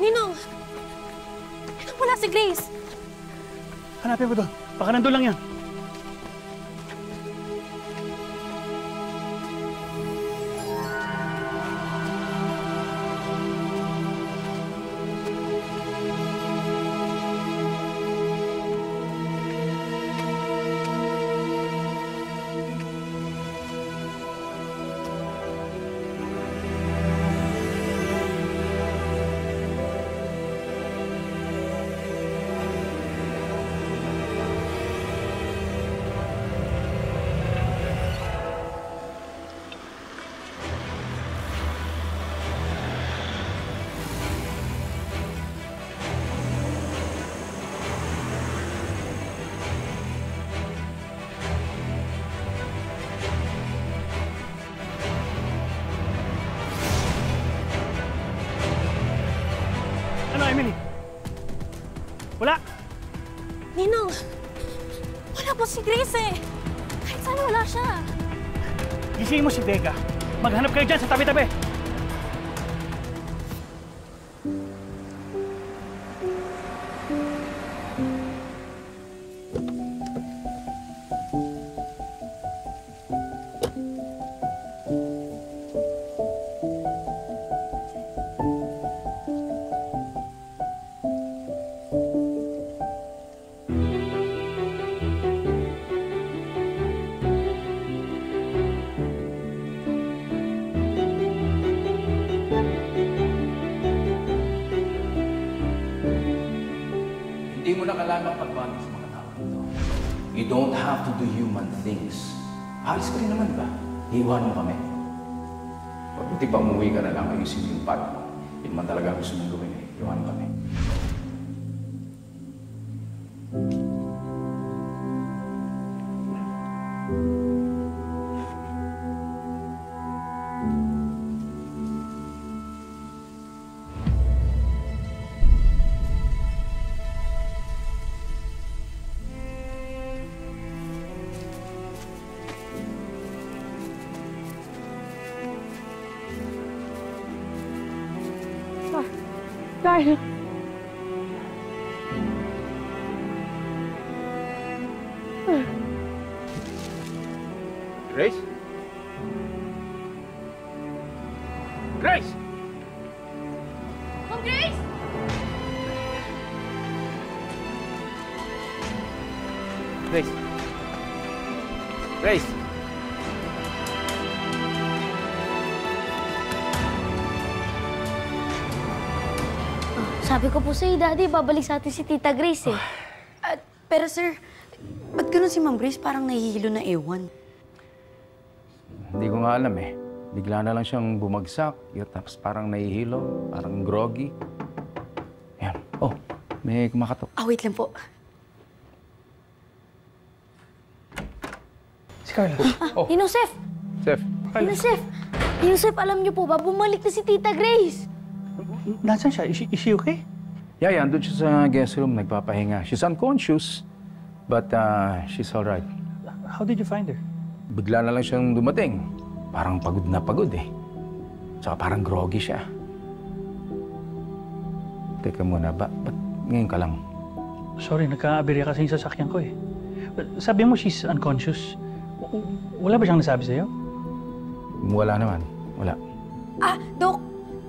Ninong! Ninong, wala si Grace! Hanapin mo doon. Baka nandun lang yan. Ano, Emily? Wala? Ninong! Wala po si Grace eh! Kahit saan wala siya. Gisingin mo si Vega. Maghanap kayo dyan sa tabi-tabi. Hindi mo na kailangan pagbati sa mga tao dito. You don't have to do human things. Alis ka rin naman ba? Iiwan mo kami. Pagbuti pa umuwi ka na lang, ayusin mo yung pad mo. Hindi naman talaga gusto mong gawin eh. Iwan mo kami. Carlo. Grace? Grace! Ma'am Grace! Grace! Grace! Sabi ko po sa'yo, Daddy, babalik sa atin si Tita Grace eh. Pero sir, ba't ganun si Ma'am Grace parang nahihilo na ewan? Hindi ko nga alam eh. Bigla na lang siyang bumagsak. Tapos parang nahihilo, parang groggy. Ayan. Oh, may kumakatok. Wait lang po. Si Carla. Oh, Ninong Sef! Sef. Ninong Sef! Ninong Sef, alam niyo po ba, bumalik na si Tita Grace! Nasaan siya? Is she okay? Yeah, andun siya sa guest room, nagpapahinga. She's unconscious, but she's all right. How did you find her? Bigla na lang siyang dumating. Parang pagod na pagod eh. Tsaka parang groggy siya. Teka muna, ba't ngayon ka lang? Sorry, nagka-aberya kasi yung sasakyan ko eh. Sabi mo she's unconscious. Wala ba siyang nasabi sa'yo? Wala naman. Wala. Dok,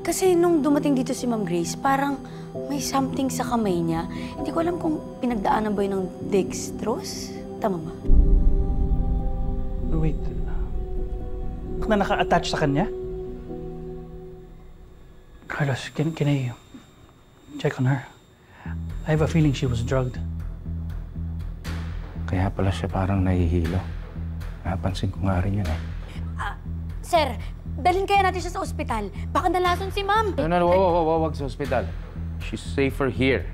kasi nung dumating dito si Ma'am Grace, parang may something sa kamay niya. Hindi ko alam kung pinagdaanan ba yun ng dextrose? Tama ba? Wait. Na naka-attach sa kanya? Carlos, can I check on her? I have a feeling she was drugged. Kaya pala siya parang nahihilo. Napansin ko nga rin yun eh. Sir, dalhin kaya natin siya sa ospital. Baka nalason si Ma'am. No, wag sa ospital. She's safer here.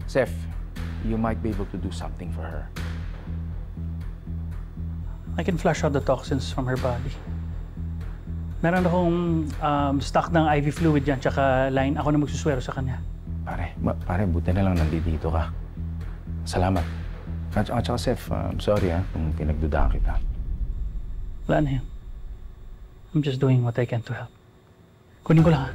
Sef, you might be able to do something for her. I can flush out the toxins from her body. Meron akong stock ng IV fluid dyan, tsaka line. Ako na magsuswero sa kanya. Pare, buti na lang nandito ka. Salamat. At saka, Sef, sorry kung pinagdudahan kita. Wala na yan. I'm just doing what I can to help. Kunin ko lang